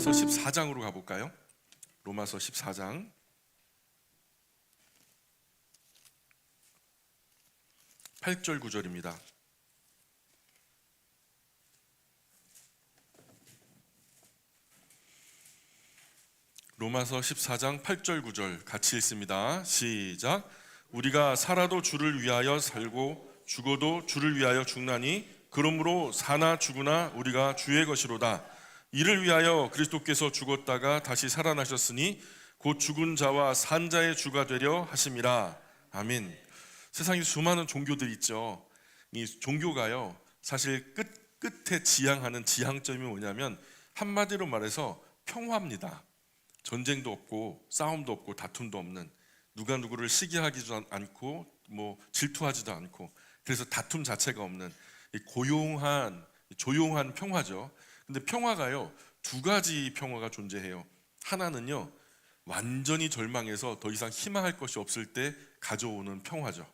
로마서 14장으로 가볼까요? 로마서 14장 8절 9절입니다. 로마서 14장 8절 9절 같이 읽습니다. 시작. 우리가 살아도 주를 위하여 살고 죽어도 주를 위하여 죽나니 그러므로 사나 죽으나 우리가 주의 것이로다. 이를 위하여 그리스도께서 죽었다가 다시 살아나셨으니 곧 죽은 자와 산 자의 주가 되려 하심이라. 아멘. 세상에 수많은 종교들이 있죠. 이 종교가요, 사실 끝에 지향하는 지향점이 뭐냐면 한마디로 말해서 평화입니다. 전쟁도 없고 싸움도 없고 다툼도 없는, 누가 누구를 시기하지도 않고 질투하지도 않고, 그래서 다툼 자체가 없는 고요한 조용한 평화죠. 근데 평화가요, 두 가지 평화가 존재해요. 하나는요, 완전히 절망해서 더 이상 희망할 것이 없을 때 가져오는 평화죠.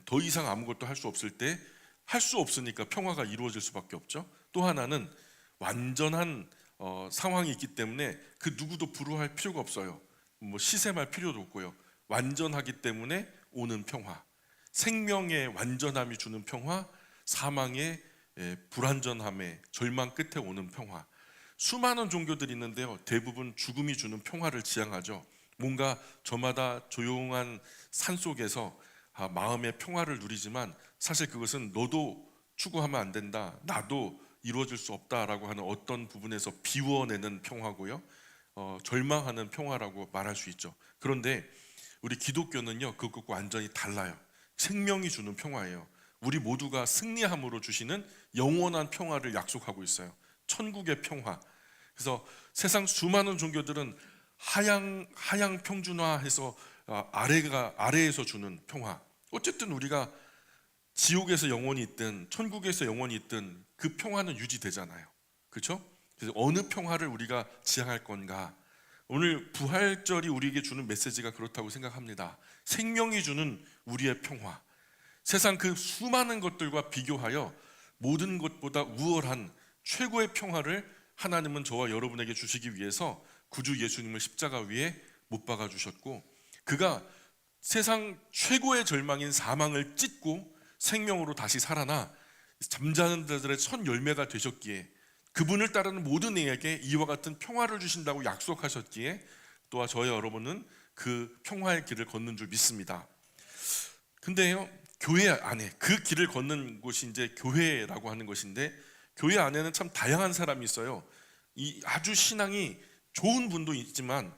더 이상 아무것도 할 수 없을 때, 할 수 없으니까 평화가 이루어질 수밖에 없죠. 또 하나는 완전한 상황이 있기 때문에 그 누구도 불허할 필요가 없어요. 시샘할 필요도 없고요. 완전하기 때문에 오는 평화, 생명의 완전함이 주는 평화, 사망의 불완전함에 절망 끝에 오는 평화. 수많은 종교들이 있는데요, 대부분 죽음이 주는 평화를 지향하죠. 뭔가 저마다 조용한 산 속에서 마음의 평화를 누리지만 사실 그것은 너도 추구하면 안 된다, 나도 이루어질 수 없다라고 하는 어떤 부분에서 비워내는 평화고요, 절망하는 평화라고 말할 수 있죠. 그런데 우리 기독교는요, 그것과 완전히 달라요. 생명이 주는 평화예요. 우리 모두가 승리함으로 주시는 영원한 평화를 약속하고 있어요. 천국의 평화. 그래서 세상 수많은 종교들은 하향 평준화해서 아래에서 주는 평화. 어쨌든 우리가 지옥에서 영원히 있든 천국에서 영원히 있든 그 평화는 유지되잖아요. 그렇죠? 그래서 어느 평화를 우리가 지향할 건가? 오늘 부활절이 우리에게 주는 메시지가 그렇다고 생각합니다. 생명이 주는 우리의 평화. 세상 그 수많은 것들과 비교하여 모든 것보다 우월한 최고의 평화를 하나님은 저와 여러분에게 주시기 위해서 구주 예수님을 십자가 위에 못 박아 주셨고, 그가 세상 최고의 절망인 사망을 찢고 생명으로 다시 살아나 잠자는 자들의 첫 열매가 되셨기에, 그분을 따르는 모든 이에게 이와 같은 평화를 주신다고 약속하셨기에 또한 저와 여러분은 그 평화의 길을 걷는 줄 믿습니다. 근데요, 교회 안에 그 길을 걷는 곳이 이제 교회라고 하는 것인데, 교회 안에는 참 다양한 사람이 있어요. 이 아주 신앙이 좋은 분도 있지만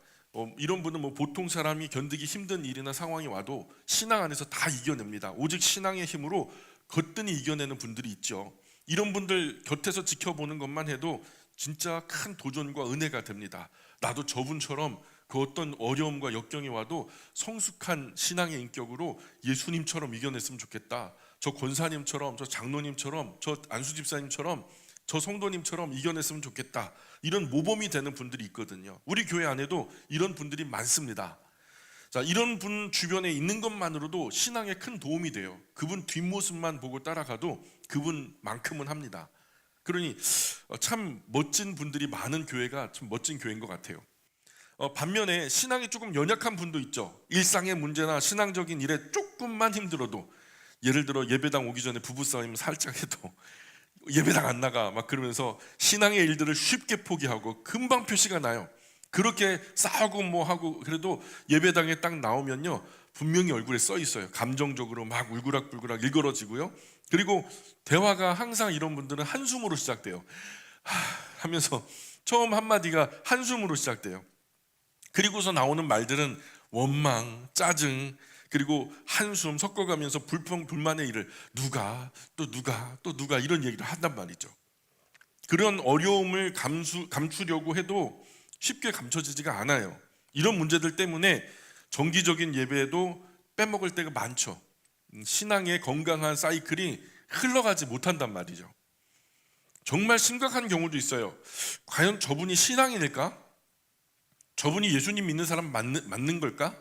이런 분은 보통 사람이 견디기 힘든 일이나 상황이 와도 신앙 안에서 다 이겨냅니다. 오직 신앙의 힘으로 거뜬히 이겨내는 분들이 있죠. 이런 분들 곁에서 지켜보는 것만 해도 진짜 큰 도전과 은혜가 됩니다. 나도 저분처럼 그 어떤 어려움과 역경이 와도 성숙한 신앙의 인격으로 예수님처럼 이겨냈으면 좋겠다. 저 권사님처럼, 저 장로님처럼, 저 안수 집사님처럼, 저 성도님처럼 이겨냈으면 좋겠다. 이런 모범이 되는 분들이 있거든요. 우리 교회 안에도 이런 분들이 많습니다. 자, 이런 분 주변에 있는 것만으로도 신앙에 큰 도움이 돼요. 그분 뒷모습만 보고 따라가도 그분만큼은 합니다. 그러니 참 멋진 분들이 많은 교회가 참 멋진 교회인 것 같아요. 반면에 신앙이 조금 연약한 분도 있죠. 일상의 문제나 신앙적인 일에 조금만 힘들어도, 예를 들어 예배당 오기 전에 부부싸움 살짝 해도 예배당 안 나가 막 그러면서 신앙의 일들을 쉽게 포기하고 금방 표시가 나요. 그렇게 싸우고 하고 그래도 예배당에 딱 나오면요, 분명히 얼굴에 써 있어요. 감정적으로 막 울그락불그락 일그러지고요. 그리고 대화가 항상 이런 분들은 한숨으로 시작돼요. 하면서 처음 한마디가 한숨으로 시작돼요. 그리고서 나오는 말들은 원망, 짜증, 그리고 한숨 섞어가면서 불만의 일을 누가 이런 얘기를 한단 말이죠. 그런 어려움을 감추려고 해도 쉽게 감춰지지가 않아요. 이런 문제들 때문에 정기적인 예배에도 빼먹을 때가 많죠. 신앙의 건강한 사이클이 흘러가지 못한단 말이죠. 정말 심각한 경우도 있어요. 과연 저분이 신앙인일까? 저분이 예수님 믿는 사람 맞는 걸까?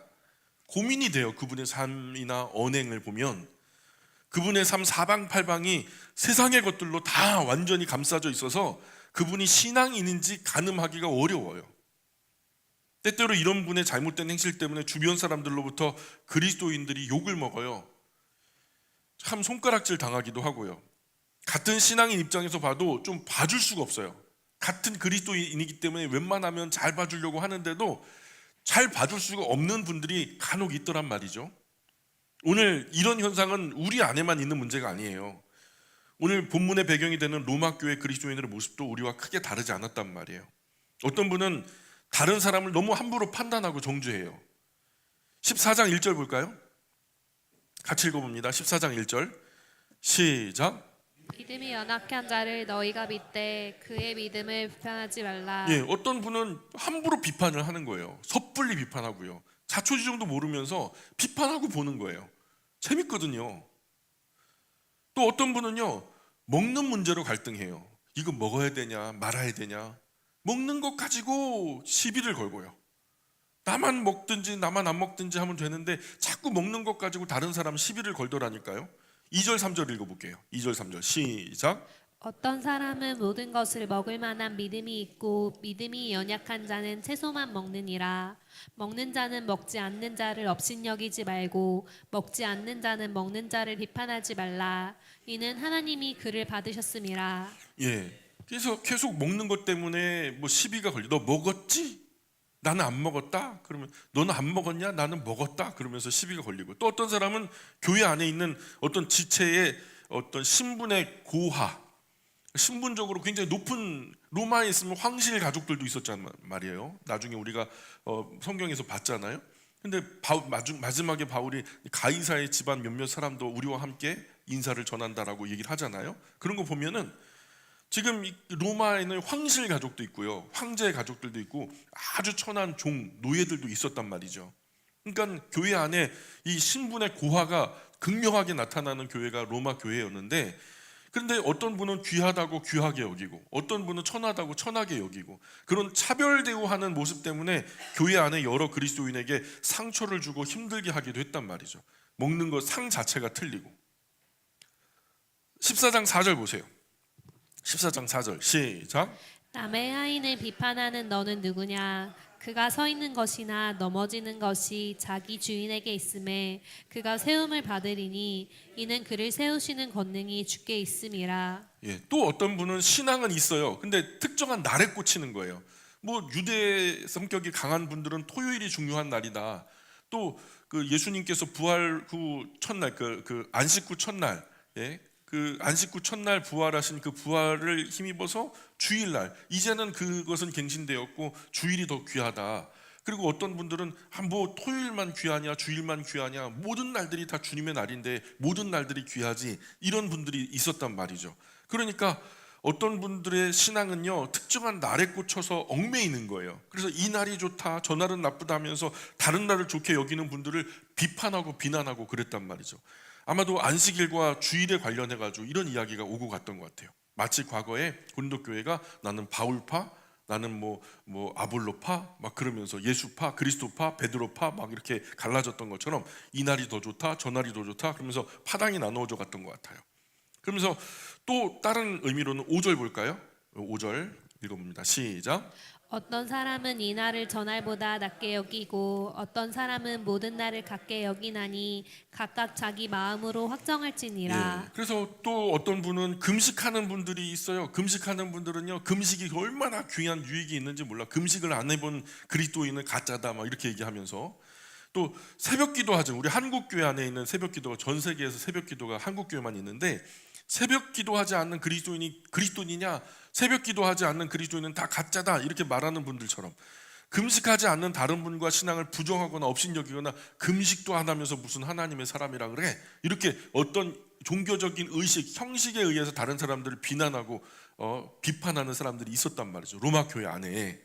고민이 돼요. 그분의 삶이나 언행을 보면 그분의 삶 사방팔방이 세상의 것들로 다 완전히 감싸져 있어서 그분이 신앙인인지 가늠하기가 어려워요. 때때로 이런 분의 잘못된 행실 때문에 주변 사람들로부터 그리스도인들이 욕을 먹어요. 참 손가락질 당하기도 하고요. 같은 신앙인 입장에서 봐도 좀 봐줄 수가 없어요. 같은 그리스도인이기 때문에 웬만하면 잘 봐주려고 하는데도 잘 봐줄 수가 없는 분들이 간혹 있더란 말이죠. 오늘 이런 현상은 우리 안에만 있는 문제가 아니에요. 오늘 본문의 배경이 되는 로마 교회 그리스도인들의 모습도 우리와 크게 다르지 않았단 말이에요. 어떤 분은 다른 사람을 너무 함부로 판단하고 정죄해요. 14장 1절 볼까요? 같이 읽어봅니다. 14장 1절 시작. 믿음이 연약한 자를 너희가 믿되 그의 믿음을 비판하지 말라. 예, 어떤 분은 함부로 비판을 하는 거예요. 섣불리 비판하고요. 자초지종도 모르면서 비판하고 보는 거예요. 재밌거든요. 또 어떤 분은요, 먹는 문제로 갈등해요. 이거 먹어야 되냐 말아야 되냐, 먹는 것 가지고 시비를 걸고요. 나만 먹든지 나만 안 먹든지 하면 되는데 자꾸 먹는 것 가지고 다른 사람 시비를 걸더라니까요. 2절 3절 읽어볼게요. 2절 3절 시작. 어떤 사람은 모든 것을 먹을 만한 믿음이 있고 믿음이 연약한 자는 채소만 먹느니라. 먹는 자는 먹지 않는 자를 업신여기지 말고 먹지 않는 자는 먹는 자를 비판하지 말라. 이는 하나님이 그를 받으셨음이라. 예, 그래서 계속 먹는 것 때문에 뭐 시비가 걸려. 너 먹었지? 나는 안 먹었다. 그러면 너는 안 먹었냐? 나는 먹었다. 그러면서 시비가 걸리고, 또 어떤 사람은 교회 안에 있는 어떤 지체의 어떤 신분의 고하, 신분적으로 굉장히 높은, 로마에 있으면 황실 가족들도 있었단 말이에요. 나중에 우리가 성경에서 봤잖아요. 근데 마지막에 바울이 가이사의 집안 몇몇 사람도 우리와 함께 인사를 전한다라고 얘기를 하잖아요. 그런 거 보면은 지금 로마에는 황실 가족도 있고요, 황제 가족들도 있고 아주 천한 종, 노예들도 있었단 말이죠. 그러니까 교회 안에 이 신분의 고하가 극명하게 나타나는 교회가 로마 교회였는데, 그런데 어떤 분은 귀하다고 귀하게 여기고 어떤 분은 천하다고 천하게 여기고, 그런 차별 대우하는 모습 때문에 교회 안에 여러 그리스도인에게 상처를 주고 힘들게 하기도 했단 말이죠. 먹는 것 상 자체가 틀리고. 14장 4절 보세요. 14장 4절 시작. 남의 하인을 비판하는 너는 누구냐? 그가 서 있는 것이나 넘어지는 것이 자기 주인에게 있음에 그가 세움을 받으리니 이는 그를 세우시는 권능이 주께 있음이라. 예, 또 어떤 분은 신앙은 있어요. 근데 특정한 날에 꽂히는 거예요. 뭐 유대 성격이 강한 분들은 토요일이 중요한 날이다. 또 그 예수님께서 부활 후 첫날, 그 안식 후 첫날, 예, 그 안식 후 첫날 부활하신 그 부활을 힘입어서 주일날, 이제는 그것은 갱신되었고 주일이 더 귀하다. 그리고 어떤 분들은 뭐 토요일만 귀하냐 주일만 귀하냐, 모든 날들이 다 주님의 날인데 모든 날들이 귀하지, 이런 분들이 있었단 말이죠. 그러니까 어떤 분들의 신앙은요, 특정한 날에 꽂혀서 얽매이는 거예요. 그래서 이 날이 좋다 저 날은 나쁘다 하면서 다른 날을 좋게 여기는 분들을 비판하고 비난하고 그랬단 말이죠. 아마도 안식일과 주일에 관련해 가지고 이런 이야기가 오고 갔던 것 같아요. 마치 과거에 고린도 교회가 나는 바울파, 나는 뭐 아볼로파 막 그러면서 예수파, 그리스도파, 베드로파 막 이렇게 갈라졌던 것처럼 이 날이 더 좋다 저 날이 더 좋다 그러면서 파당이 나누어져 갔던 것 같아요. 그러면서 또 다른 의미로는 5절 볼까요? 5절 읽어봅니다. 시작. 어떤 사람은 이 날을 전날보다 낮게 여기고 어떤 사람은 모든 날을 같게 여기나니 각각 자기 마음으로 확정할지니라. 예, 그래서 또 어떤 분은 금식하는 분들이 있어요. 금식하는 분들은요, 금식이 얼마나 귀한 유익이 있는지 몰라. 금식을 안 해본 그리스도인은 가짜다 막 이렇게 얘기하면서, 또 새벽 기도하죠. 우리 한국 교회 안에 있는 새벽 기도가, 전 세계에서 새벽 기도가 한국 교회만 있는데, 새벽 기도하지 않는 그리스도인이 그리스도인이냐, 새벽 기도하지 않는 그리스도인은 다 가짜다 이렇게 말하는 분들처럼, 금식하지 않는 다른 분과 신앙을 부정하거나 업신여기거나 금식도 안 하면서 무슨 하나님의 사람이라 그래, 이렇게 어떤 종교적인 의식, 형식에 의해서 다른 사람들을 비난하고 비판하는 사람들이 있었단 말이죠. 로마 교회 안에.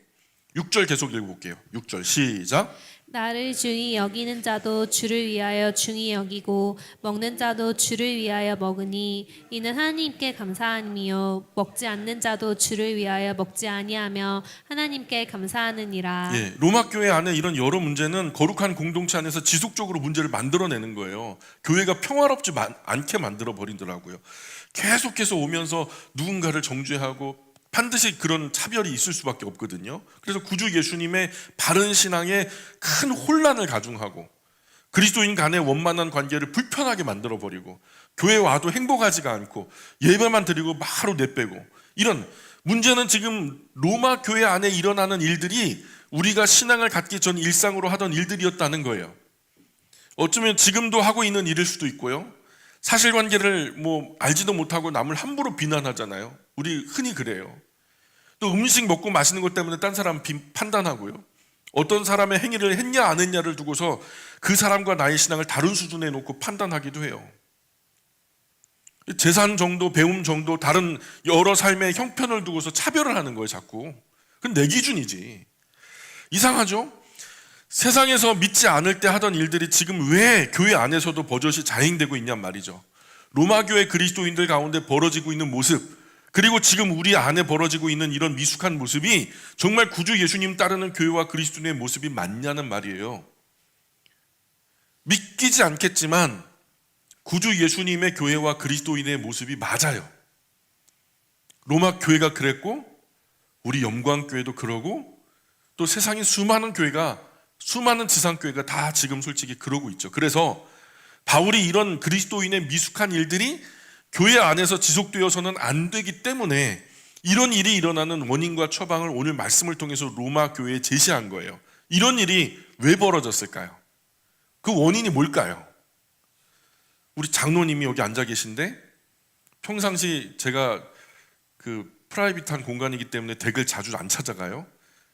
6절 계속 읽어볼게요. 6절 시작. 나를 중히 여기는 자도 주를 위하여 중히 여기고 먹는 자도 주를 위하여 먹으니 이는 하나님께 감사함이요 먹지 않는 자도 주를 위하여 먹지 아니하며 하나님께 감사하느니라. 예, 로마 교회 안에 이런 여러 문제는 거룩한 공동체 안에서 지속적으로 문제를 만들어내는 거예요. 교회가 평화롭지 않게 만들어 버리더라고요. 계속해서 오면서 누군가를 정죄하고 반드시 그런 차별이 있을 수밖에 없거든요. 그래서 구주 예수님의 바른 신앙에 큰 혼란을 가중하고 그리스도인 간의 원만한 관계를 불편하게 만들어버리고 교회 와도 행복하지가 않고 예배만 드리고 바로 내빼고 이런 문제는 지금 로마 교회 안에 일어나는 일들이 우리가 신앙을 갖기 전 일상으로 하던 일들이었다는 거예요. 어쩌면 지금도 하고 있는 일일 수도 있고요. 사실관계를 알지도 못하고 남을 함부로 비난하잖아요. 우리 흔히 그래요. 또 음식 먹고 마시는 것 때문에 딴 사람 판단하고요. 어떤 사람의 행위를 했냐 안 했냐를 두고서 그 사람과 나의 신앙을 다른 수준에 놓고 판단하기도 해요. 재산 정도, 배움 정도, 다른 여러 삶의 형편을 두고서 차별을 하는 거예요, 자꾸. 그건 내 기준이지. 이상하죠? 세상에서 믿지 않을 때 하던 일들이 지금 왜 교회 안에서도 버젓이 자행되고 있냔 말이죠. 로마 교회 그리스도인들 가운데 벌어지고 있는 모습, 그리고 지금 우리 안에 벌어지고 있는 이런 미숙한 모습이 정말 구주 예수님 따르는 교회와 그리스도인의 모습이 맞냐는 말이에요. 믿기지 않겠지만 구주 예수님의 교회와 그리스도인의 모습이 맞아요. 로마 교회가 그랬고 우리 영광교회도 그러고 또 세상의 수많은 교회가 수많은 지상교회가 다 지금 솔직히 그러고 있죠. 그래서 바울이 이런 그리스도인의 미숙한 일들이 교회 안에서 지속되어서는 안 되기 때문에 이런 일이 일어나는 원인과 처방을 오늘 말씀을 통해서 로마 교회에 제시한 거예요. 이런 일이 왜 벌어졌을까요? 그 원인이 뭘까요? 우리 장로님이 여기 앉아 계신데 평상시 제가 그 프라이빗한 공간이기 때문에 댁을 자주 안 찾아가요.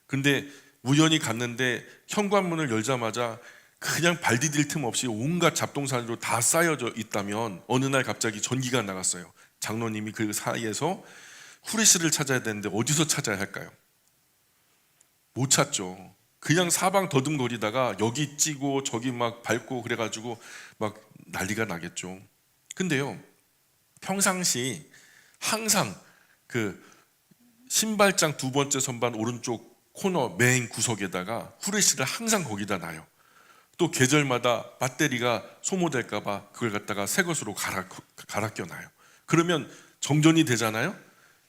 근데 우연히 갔는데 현관문을 열자마자 그냥 발 디딜 틈 없이 온갖 잡동사니로 다 쌓여져 있다면 어느 날 갑자기 전기가 나갔어요. 장로님이 그 사이에서 후레쉬를 찾아야 되는데 어디서 찾아야 할까요? 못 찾죠. 그냥 사방 더듬거리다가 여기 찌고 저기 막 밟고 그래가지고 막 난리가 나겠죠. 근데요, 평상시 항상 그 신발장 두 번째 선반 오른쪽 코너 메인 구석에다가 후레쉬를 항상 거기다 놔요. 또 계절마다 배터리가 소모될까봐 그걸 갖다가 새 것으로 갈아 껴놔요. 그러면 정전이 되잖아요.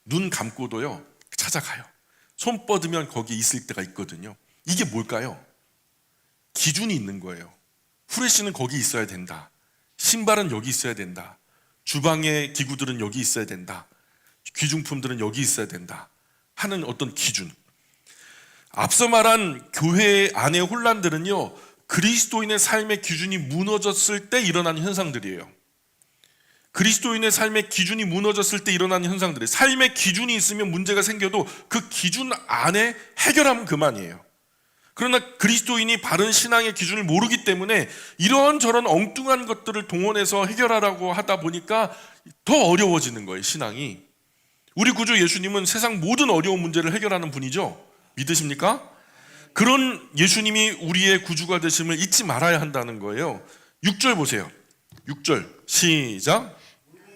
눈 감고도요 찾아가요. 손 뻗으면 거기 있을 때가 있거든요. 이게 뭘까요? 기준이 있는 거예요. 후레쉬는 거기 있어야 된다. 신발은 여기 있어야 된다. 주방의 기구들은 여기 있어야 된다. 귀중품들은 여기 있어야 된다 하는 어떤 기준. 앞서 말한 교회 안의 혼란들은요, 그리스도인의 삶의 기준이 무너졌을 때 일어나는 현상들이에요. 그리스도인의 삶의 기준이 무너졌을 때 일어나는 현상들이에요. 삶의 기준이 있으면 문제가 생겨도 그 기준 안에 해결하면 그만이에요. 그러나 그리스도인이 바른 신앙의 기준을 모르기 때문에 이런저런 엉뚱한 것들을 동원해서 해결하라고 하다 보니까 더 어려워지는 거예요, 신앙이. 우리 구주 예수님은 세상 모든 어려운 문제를 해결하는 분이죠. 믿으십니까? 그런 예수님이 우리의 구주가 되심을 잊지 말아야 한다는 거예요. 6절 보세요. 6절 시작.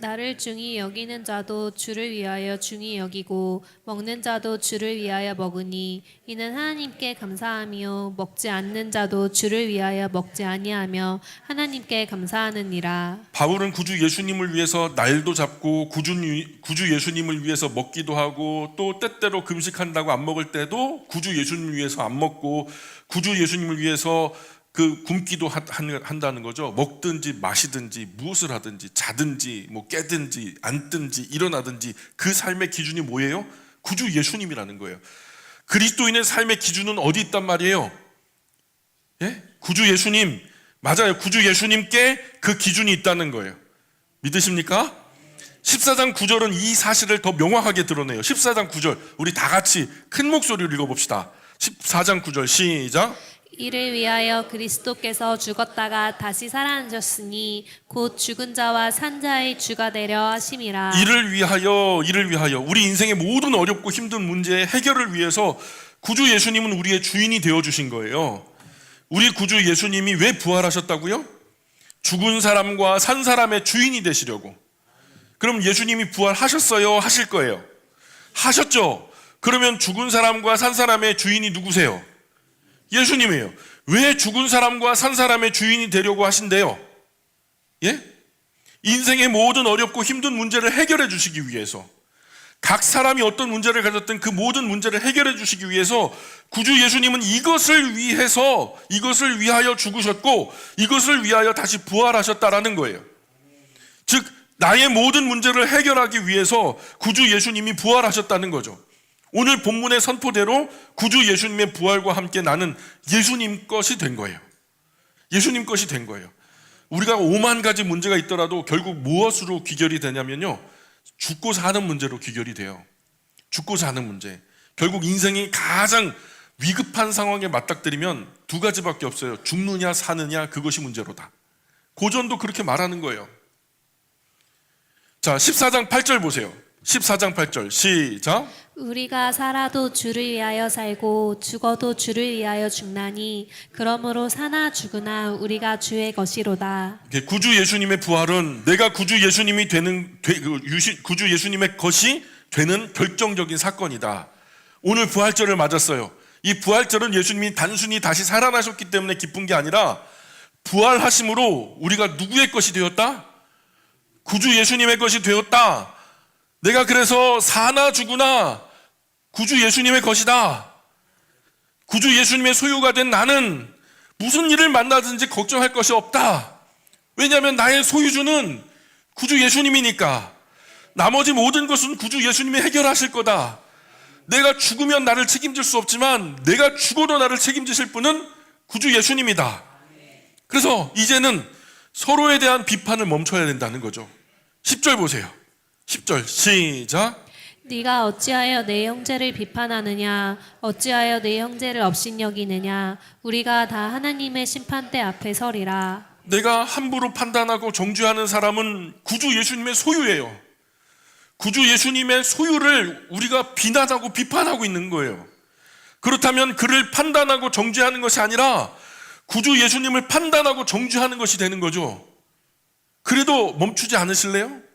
나를 중히 여기는 자도 주를 위하여 중히 여기고 먹는 자도 주를 위하여 먹으니 이는 하나님께 감사하며 먹지 않는 자도 주를 위하여 먹지 아니하며 하나님께 감사하느니라. 바울은 구주 예수님을 위해서 날도 잡고 구주 예수님을 위해서 먹기도 하고 또 때때로 금식한다고 안 먹을 때도 구주 예수님을 위해서 안 먹고 구주 예수님을 위해서 그 굶기도 한다는 거죠. 먹든지 마시든지 무엇을 하든지 자든지 깨든지 앉든지 일어나든지 그 삶의 기준이 뭐예요? 구주 예수님이라는 거예요. 그리스도인의 삶의 기준은 어디 있단 말이에요? 예? 구주 예수님. 맞아요. 구주 예수님께 그 기준이 있다는 거예요. 믿으십니까? 14장 9절은 이 사실을 더 명확하게 드러내요. 14장 9절 우리 다 같이 큰 목소리로 읽어봅시다. 14장 9절 시작. 이를 위하여 그리스도께서 죽었다가 다시 살아나셨으니 곧 죽은 자와 산 자의 주가 되려 하심이라. 이를 위하여 우리 인생의 모든 어렵고 힘든 문제의 해결을 위해서 구주 예수님은 우리의 주인이 되어주신 거예요. 우리 구주 예수님이 왜 부활하셨다고요? 죽은 사람과 산 사람의 주인이 되시려고. 그럼 예수님이 부활하셨어요? 하실 거예요? 하셨죠? 그러면 죽은 사람과 산 사람의 주인이 누구세요? 예수님이에요. 왜 죽은 사람과 산 사람의 주인이 되려고 하신대요? 예? 인생의 모든 어렵고 힘든 문제를 해결해 주시기 위해서. 각 사람이 어떤 문제를 가졌든 그 모든 문제를 해결해 주시기 위해서 구주 예수님은 이것을 위하여 죽으셨고 이것을 위하여 다시 부활하셨다라는 거예요. 즉 나의 모든 문제를 해결하기 위해서 구주 예수님이 부활하셨다는 거죠. 오늘 본문의 선포대로 구주 예수님의 부활과 함께 나는 예수님 것이 된 거예요. 예수님 것이 된 거예요. 우리가 5만 가지 문제가 있더라도 결국 무엇으로 귀결이 되냐면요, 죽고 사는 문제로 귀결이 돼요. 죽고 사는 문제. 결국 인생이 가장 위급한 상황에 맞닥뜨리면 두 가지밖에 없어요. 죽느냐 사느냐, 그것이 문제로다. 고전도 그렇게 말하는 거예요. 자, 14장 8절 보세요. 14장 8절 시작. 우리가 살아도 주를 위하여 살고 죽어도 주를 위하여 죽나니 그러므로 사나 죽으나 우리가 주의 것이로다. 구주 예수님의 부활은 내가 구주 예수님이 구주 예수님의 것이 되는 결정적인 사건이다. 오늘 부활절을 맞았어요. 이 부활절은 예수님이 단순히 다시 살아나셨기 때문에 기쁜 게 아니라 부활하심으로 우리가 누구의 것이 되었다? 구주 예수님의 것이 되었다. 내가 그래서 사나 죽으나 구주 예수님의 것이다. 구주 예수님의 소유가 된 나는 무슨 일을 만나든지 걱정할 것이 없다. 왜냐하면 나의 소유주는 구주 예수님이니까. 나머지 모든 것은 구주 예수님이 해결하실 거다. 내가 죽으면 나를 책임질 수 없지만 내가 죽어도 나를 책임지실 분은 구주 예수님이다. 그래서 이제는 서로에 대한 비판을 멈춰야 된다는 거죠. 10절 보세요. 10절 시작. 네가 어찌하여 내 형제를 비판하느냐 어찌하여 내 형제를 업신여기느냐 우리가 다 하나님의 심판대 앞에 서리라. 내가 함부로 판단하고 정죄하는 사람은 구주 예수님의 소유예요. 구주 예수님의 소유를 우리가 비난하고 비판하고 있는 거예요. 그렇다면 그를 판단하고 정죄하는 것이 아니라 구주 예수님을 판단하고 정죄하는 것이 되는 거죠. 그래도 멈추지 않으실래요?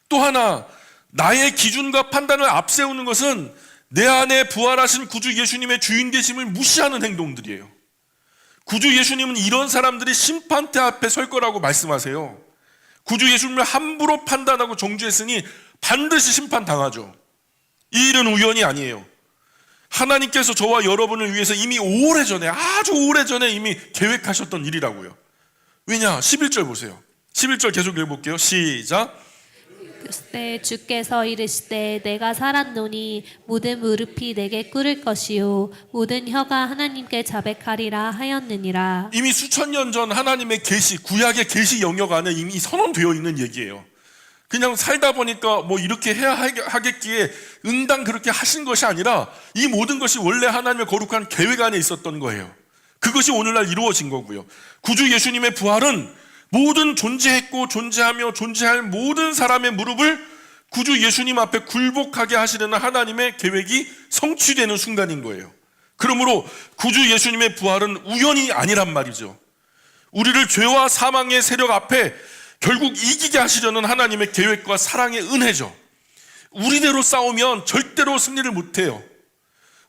또 하나, 나의 기준과 판단을 앞세우는 것은 내 안에 부활하신 구주 예수님의 주인 되심을 무시하는 행동들이에요. 구주 예수님은 이런 사람들이 심판대 앞에 설 거라고 말씀하세요. 구주 예수님을 함부로 판단하고 정죄했으니 반드시 심판당하죠. 이 일은 우연이 아니에요. 하나님께서 저와 여러분을 위해서 이미 오래전에, 아주 오래전에 이미 계획하셨던 일이라고요. 왜냐? 11절 보세요. 11절 계속 읽어볼게요. 시작. 그때 주께서 이르시되 내가 살았노니 모든 무릎이 내게 꿇을 것이요 모든 혀가 하나님께 자백하리라 하였느니라. 이미 수천 년 전 하나님의 계시, 구약의 계시 영역 안에 이미 선언되어 있는 얘기예요. 그냥 살다 보니까 뭐 이렇게 해야 하겠기에 응당 그렇게 하신 것이 아니라 이 모든 것이 원래 하나님의 거룩한 계획 안에 있었던 거예요. 그것이 오늘날 이루어진 거고요. 구주 예수님의 부활은 모든 존재했고 존재하며 존재할 모든 사람의 무릎을 구주 예수님 앞에 굴복하게 하시려는 하나님의 계획이 성취되는 순간인 거예요. 그러므로 구주 예수님의 부활은 우연이 아니란 말이죠. 우리를 죄와 사망의 세력 앞에 결국 이기게 하시려는 하나님의 계획과 사랑의 은혜죠. 우리대로 싸우면 절대로 승리를 못해요.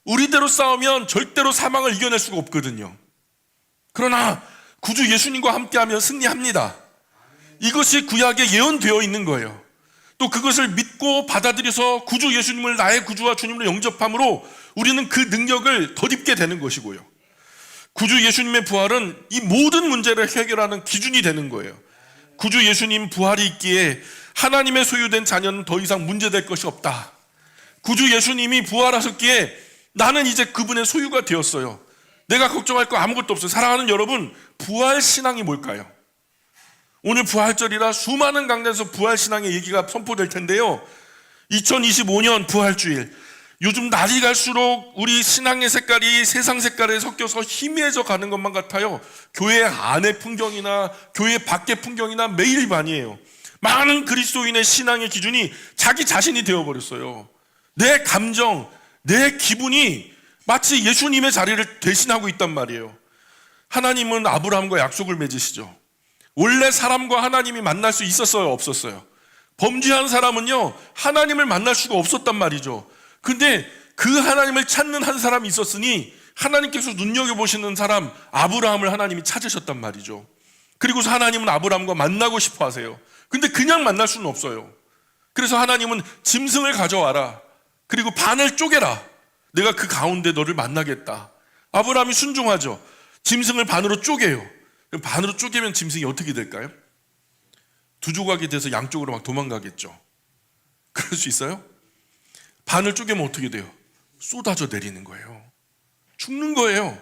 우리대로 싸우면 절대로 사망을 이겨낼 수가 없거든요. 그러나 구주 예수님과 함께하면 승리합니다. 이것이 구약에 예언되어 있는 거예요. 또 그것을 믿고 받아들여서 구주 예수님을 나의 구주와 주님으로 영접함으로 우리는 그 능력을 덧입게 되는 것이고요. 구주 예수님의 부활은 이 모든 문제를 해결하는 기준이 되는 거예요. 구주 예수님 부활이 있기에 하나님의 소유된 자녀는 더 이상 문제될 것이 없다. 구주 예수님이 부활하셨기에 나는 이제 그분의 소유가 되었어요. 내가 걱정할 거 아무것도 없어요. 사랑하는 여러분, 부활신앙이 뭘까요? 오늘 부활절이라 수많은 강단에서 부활신앙의 얘기가 선포될 텐데요. 2025년 부활주일, 요즘 날이 갈수록 우리 신앙의 색깔이 세상 색깔에 섞여서 희미해져 가는 것만 같아요. 교회 안의 풍경이나 교회 밖의 풍경이나 매일 반이에요. 많은 그리스도인의 신앙의 기준이 자기 자신이 되어버렸어요. 내 감정, 내 기분이 마치 예수님의 자리를 대신하고 있단 말이에요. 하나님은 아브라함과 약속을 맺으시죠. 원래 사람과 하나님이 만날 수 있었어요, 없었어요? 범죄한 사람은요, 하나님을 만날 수가 없었단 말이죠. 근데 그 하나님을 찾는 한 사람이 있었으니 하나님께서 눈여겨보시는 사람 아브라함을 하나님이 찾으셨단 말이죠. 그리고서 하나님은 아브라함과 만나고 싶어 하세요. 근데 그냥 만날 수는 없어요. 그래서 하나님은 짐승을 가져와라. 그리고 반을 쪼개라. 내가 그 가운데 너를 만나겠다. 아브라함이 순종하죠. 짐승을 반으로 쪼개요. 그럼 반으로 쪼개면 짐승이 어떻게 될까요? 두 조각이 돼서 양쪽으로 막 도망가겠죠. 그럴 수 있어요? 반을 쪼개면 어떻게 돼요? 쏟아져 내리는 거예요. 죽는 거예요.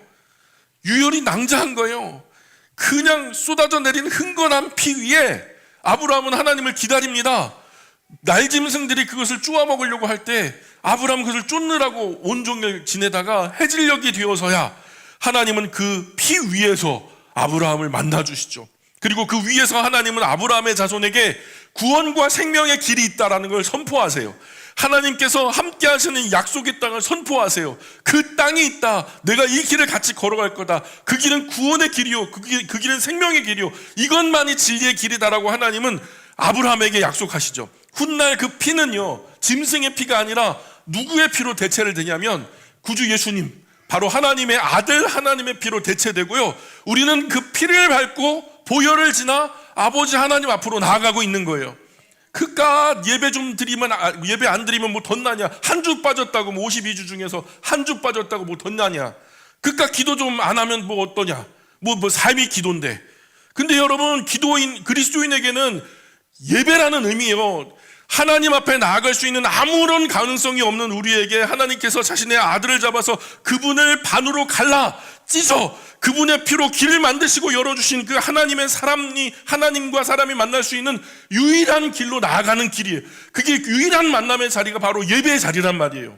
유혈이 낭자한 거예요. 그냥 쏟아져 내리는 흥건한 피 위에 아브라함은 하나님을 기다립니다. 날짐승들이 그것을 쪼아 먹으려고 할 때 아브라함은 그것을 쫓느라고 온종일 지내다가 해질녘이 되어서야 하나님은 그 피 위에서 아브라함을 만나 주시죠. 그리고 그 위에서 하나님은 아브라함의 자손에게 구원과 생명의 길이 있다라는 걸 선포하세요. 하나님께서 함께 하시는 약속의 땅을 선포하세요. 그 땅이 있다. 내가 이 길을 같이 걸어갈 거다. 그 길은 구원의 길이요. 그 길은 생명의 길이요. 이것만이 진리의 길이다라고 하나님은 아브라함에게 약속하시죠. 훗날 그 피는요, 짐승의 피가 아니라 누구의 피로 대체를 되냐면 구주 예수님, 바로 하나님의 아들 하나님의 피로 대체되고요. 우리는 그 피를 밟고 보혈을 지나 아버지 하나님 앞으로 나아가고 있는 거예요. 그깟 예배 좀 드리면, 예배 안 드리면 뭐 덧나냐? 한 주 빠졌다고, 뭐 52주 중에서 한 주 빠졌다고 뭐 덧나냐? 그깟 기도 좀 안 하면 뭐 어떠냐? 뭐 삶이 기도인데. 근데 여러분, 기도인 그리스도인에게는 예배라는 의미예요. 하나님 앞에 나아갈 수 있는 아무런 가능성이 없는 우리에게 하나님께서 자신의 아들을 잡아서 그분을 반으로 갈라 찢어 그분의 피로 길을 만드시고 열어주신 그 하나님의 사람이, 하나님과 사람이 만날 수 있는 유일한 길로 나아가는 길이에요. 그게 유일한 만남의 자리가 바로 예배의 자리란 말이에요.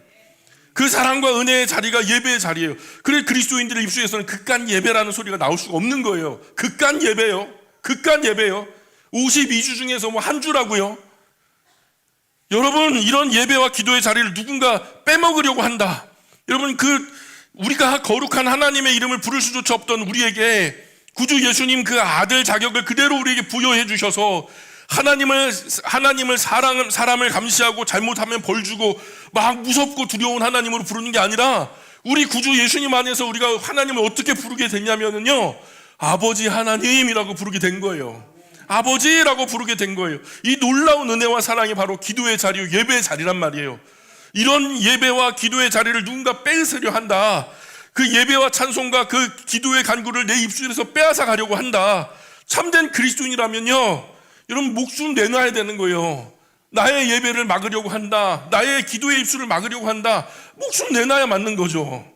그 사랑과 은혜의 자리가 예배의 자리예요. 그래서 그리스도인들의 입술에서는 극간 예배라는 소리가 나올 수가 없는 거예요. 극간 예배요. 극간 예배요. 52주 중에서 뭐 한 주라고요. 여러분, 이런 예배와 기도의 자리를 누군가 빼먹으려고 한다. 여러분, 우리가 거룩한 하나님의 이름을 부를 수조차 없던 우리에게 구주 예수님 그 아들 자격을 그대로 우리에게 부여해 주셔서 하나님을 사람을 감시하고 잘못하면 벌 주고 막 무섭고 두려운 하나님으로 부르는 게 아니라 우리 구주 예수님 안에서 우리가 하나님을 어떻게 부르게 됐냐면요, 아버지 하나님이라고 부르게 된 거예요. 아버지라고 부르게 된 거예요. 이 놀라운 은혜와 사랑이 바로 기도의 자리요, 예배의 자리란 말이에요. 이런 예배와 기도의 자리를 누군가 뺏으려 한다. 그 예배와 찬송과 그 기도의 간구를 내 입술에서 빼앗아 가려고 한다. 참된 그리스도인이라면요, 여러분, 목숨 내놔야 되는 거예요. 나의 예배를 막으려고 한다. 나의 기도의 입술을 막으려고 한다. 목숨 내놔야 맞는 거죠.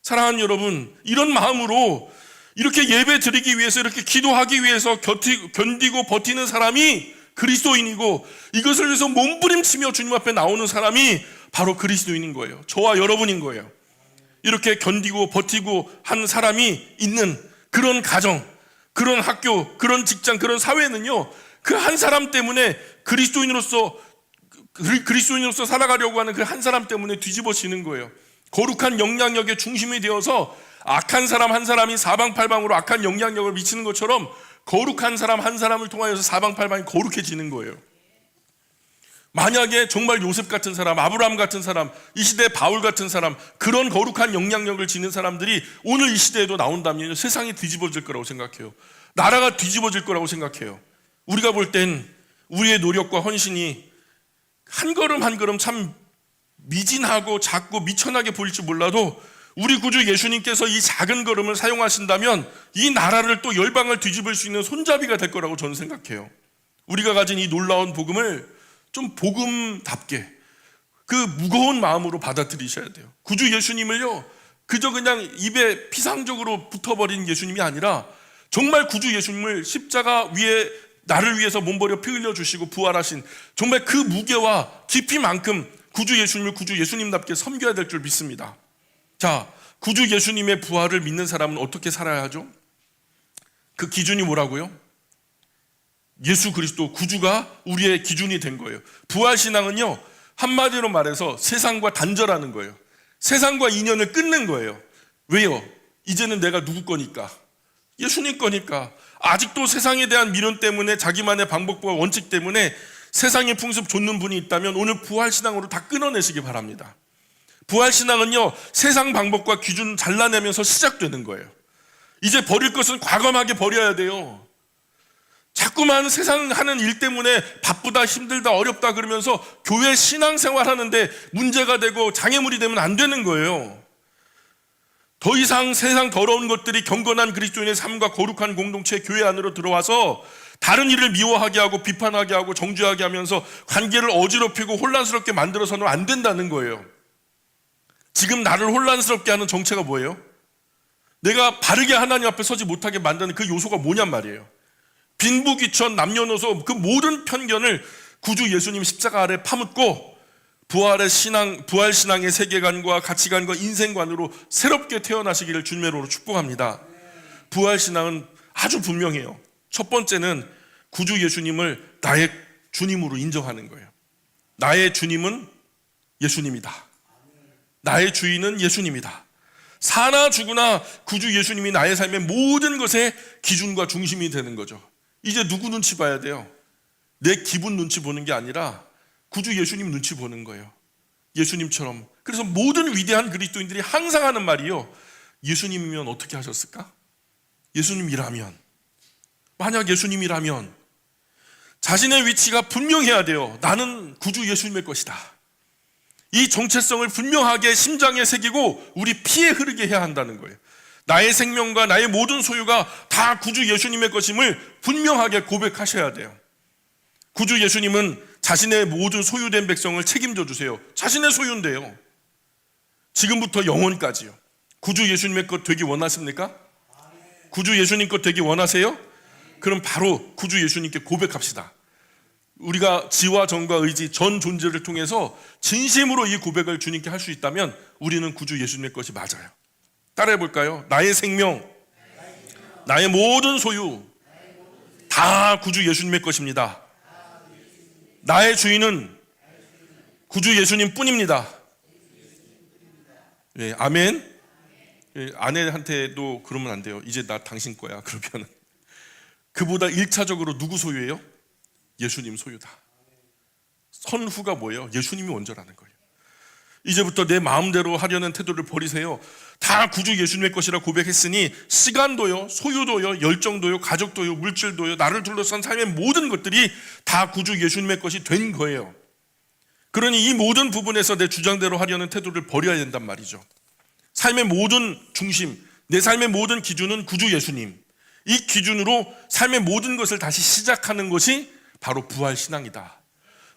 사랑하는 여러분, 이런 마음으로 이렇게 예배 드리기 위해서, 이렇게 기도하기 위해서 견디고 버티는 사람이 그리스도인이고, 이것을 위해서 몸부림치며 주님 앞에 나오는 사람이 바로 그리스도인인 거예요. 저와 여러분인 거예요. 이렇게 견디고 버티고 한 사람이 있는 그런 가정, 그런 학교, 그런 직장, 그런 사회는요, 그 한 사람 때문에 그리스도인으로서 살아가려고 하는 그 한 사람 때문에 뒤집어지는 거예요. 거룩한 영향력의 중심이 되어서 악한 사람 한 사람이 사방팔방으로 악한 영향력을 미치는 것처럼 거룩한 사람 한 사람을 통하여서 사방팔방이 거룩해지는 거예요. 만약에 정말 요셉 같은 사람, 아브라함 같은 사람, 이 시대 바울 같은 사람, 그런 거룩한 영향력을 지닌 사람들이 오늘 이 시대에도 나온다면 세상이 뒤집어질 거라고 생각해요. 나라가 뒤집어질 거라고 생각해요. 우리가 볼 땐 우리의 노력과 헌신이 한 걸음 한 걸음 참 미진하고 작고 미천하게 보일지 몰라도 우리 구주 예수님께서 이 작은 걸음을 사용하신다면 이 나라를 또 열방을 뒤집을 수 있는 손잡이가 될 거라고 저는 생각해요. 우리가 가진 이 놀라운 복음을 좀 복음답게 그 무거운 마음으로 받아들이셔야 돼요. 구주 예수님을요, 그저 그냥 입에 피상적으로 붙어버린 예수님이 아니라 정말 구주 예수님을 십자가 위에 나를 위해서 몸버려 피 흘려주시고 부활하신 정말 그 무게와 깊이만큼 구주 예수님을 구주 예수님답게 섬겨야 될 줄 믿습니다. 자, 구주 예수님의 부활을 믿는 사람은 어떻게 살아야 하죠? 그 기준이 뭐라고요? 예수 그리스도 구주가 우리의 기준이 된 거예요. 부활신앙은요, 한마디로 말해서 세상과 단절하는 거예요. 세상과 인연을 끊는 거예요. 왜요? 이제는 내가 누구 거니까? 예수님 거니까. 아직도 세상에 대한 미련 때문에, 자기만의 방법과 원칙 때문에 세상의 풍습 좇는 분이 있다면 오늘 부활신앙으로 다 끊어내시기 바랍니다. 부활신앙은요, 세상 방법과 기준 잘라내면서 시작되는 거예요. 이제 버릴 것은 과감하게 버려야 돼요. 자꾸만 세상 하는 일 때문에 바쁘다, 힘들다, 어렵다 그러면서 교회 신앙생활 하는데 문제가 되고 장애물이 되면 안 되는 거예요. 더 이상 세상 더러운 것들이 경건한 그리스도인의 삶과 거룩한 공동체 교회 안으로 들어와서 다른 일을 미워하게 하고 비판하게 하고 정죄하게 하면서 관계를 어지럽히고 혼란스럽게 만들어서는 안 된다는 거예요. 지금 나를 혼란스럽게 하는 정체가 뭐예요? 내가 바르게 하나님 앞에 서지 못하게 만드는 그 요소가 뭐냔 말이에요. 빈부귀천, 남녀노소 그 모든 편견을 구주 예수님 십자가 아래 파묻고 부활의 신앙, 부활 신앙의 세계관과 가치관과 인생관으로 새롭게 태어나시기를 주님의 이름으로 축복합니다. 부활 신앙은 아주 분명해요. 첫 번째는 구주 예수님을 나의 주님으로 인정하는 거예요. 나의 주님은 예수님이다. 나의 주인은 예수님이다. 사나 죽으나 구주 예수님이 나의 삶의 모든 것의 기준과 중심이 되는 거죠. 이제 누구 눈치 봐야 돼요? 내 기분 눈치 보는 게 아니라 구주 예수님 눈치 보는 거예요. 예수님처럼. 그래서 모든 위대한 그리스도인들이 항상 하는 말이요, 예수님이면 어떻게 하셨을까? 예수님이라면, 만약 예수님이라면 자신의 위치가 분명해야 돼요. 나는 구주 예수님의 것이다. 이 정체성을 분명하게 심장에 새기고 우리 피에 흐르게 해야 한다는 거예요. 나의 생명과 나의 모든 소유가 다 구주 예수님의 것임을 분명하게 고백하셔야 돼요. 구주 예수님은 자신의 모든 소유된 백성을 책임져 주세요. 자신의 소유인데요. 지금부터 영원까지요. 구주 예수님의 것 되기 원하십니까? 구주 예수님 것 되기 원하세요? 그럼 바로 구주 예수님께 고백합시다. 우리가 지와 정과 의지 전 존재를 통해서 진심으로 이 고백을 주님께 할 수 있다면 우리는 구주 예수님의 것이 맞아요. 따라해 볼까요? 나의 생명, 나의 모든 소유 다 구주 예수님의 것입니다. 나의 주인은 구주 예수님 뿐입니다. 네, 아멘. 네, 아내한테도 그러면 안 돼요. 이제 나 당신 거야. 그러면 그보다 1차적으로 누구 소유예요? 예수님 소유다. 선후가 뭐예요? 예수님이 원조라는 거예요. 이제부터 내 마음대로 하려는 태도를 버리세요. 다 구주 예수님의 것이라 고백했으니 시간도요, 소유도요, 열정도요, 가족도요, 물질도요, 나를 둘러싼 삶의 모든 것들이 다 구주 예수님의 것이 된 거예요. 그러니 이 모든 부분에서 내 주장대로 하려는 태도를 버려야 된단 말이죠. 삶의 모든 중심, 내 삶의 모든 기준은 구주 예수님. 이 기준으로 삶의 모든 것을 다시 시작하는 것이 바로 부활신앙이다.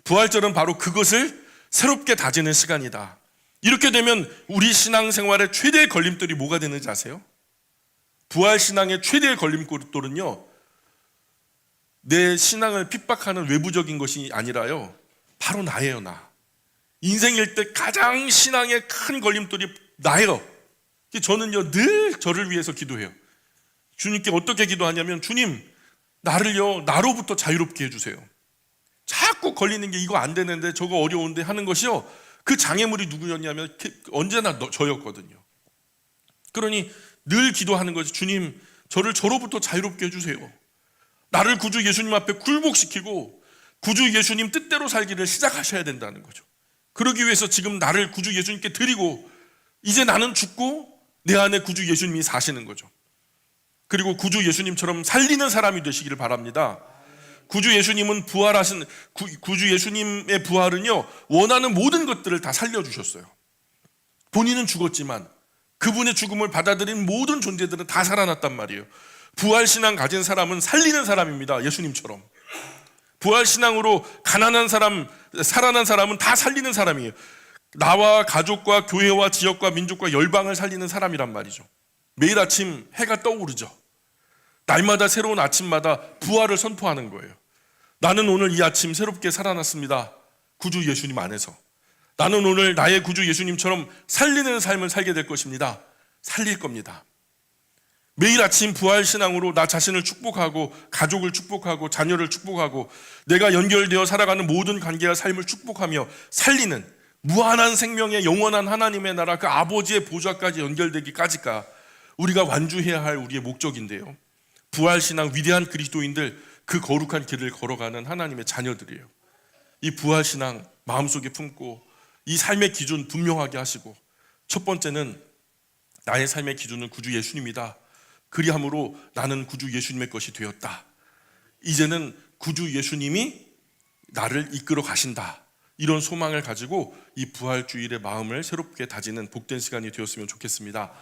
부활절은 바로 그것을 새롭게 다지는 시간이다. 이렇게 되면 우리 신앙생활의 최대의 걸림돌이 뭐가 되는지 아세요? 부활신앙의 최대의 걸림돌은요, 내 신앙을 핍박하는 외부적인 것이 아니라요, 바로 나예요. 나. 인생일 때 가장 신앙의 큰 걸림돌이 나예요. 저는요 늘 저를 위해서 기도해요. 주님께 어떻게 기도하냐면, 주님 나를요 나로부터 자유롭게 해주세요. 자꾸 걸리는 게 이거 안 되는데 저거 어려운데 하는 것이요, 그 장애물이 누구였냐면 언제나 저였거든요. 그러니 늘 기도하는 것이, 주님 저를 저로부터 자유롭게 해주세요. 나를 구주 예수님 앞에 굴복시키고 구주 예수님 뜻대로 살기를 시작하셔야 된다는 거죠. 그러기 위해서 지금 나를 구주 예수님께 드리고 이제 나는 죽고 내 안에 구주 예수님이 사시는 거죠. 그리고 구주 예수님처럼 살리는 사람이 되시기를 바랍니다. 구주 예수님은 부활하신 구주 예수님의 부활은요, 원하는 모든 것들을 다 살려주셨어요. 본인은 죽었지만 그분의 죽음을 받아들인 모든 존재들은 다 살아났단 말이에요. 부활신앙 가진 사람은 살리는 사람입니다. 예수님처럼. 부활신앙으로 가난한 사람, 살아난 사람은 다 살리는 사람이에요. 나와 가족과 교회와 지역과 민족과 열방을 살리는 사람이란 말이죠. 매일 아침 해가 떠오르죠. 날마다 새로운 아침마다 부활을 선포하는 거예요. 나는 오늘 이 아침 새롭게 살아났습니다. 구주 예수님 안에서. 나는 오늘 나의 구주 예수님처럼 살리는 삶을 살게 될 것입니다. 살릴 겁니다. 매일 아침 부활신앙으로 나 자신을 축복하고 가족을 축복하고 자녀를 축복하고 내가 연결되어 살아가는 모든 관계와 삶을 축복하며 살리는 무한한 생명의 영원한 하나님의 나라, 그 아버지의 보좌까지 연결되기까지가 우리가 완주해야 할 우리의 목적인데요. 부활신앙 위대한 그리스도인들, 그 거룩한 길을 걸어가는 하나님의 자녀들이에요. 이 부활신앙 마음속에 품고 이 삶의 기준 분명하게 하시고, 첫 번째는 나의 삶의 기준은 구주 예수님이다. 그리함으로 나는 구주 예수님의 것이 되었다. 이제는 구주 예수님이 나를 이끌어 가신다. 이런 소망을 가지고 이 부활주일의 마음을 새롭게 다지는 복된 시간이 되었으면 좋겠습니다.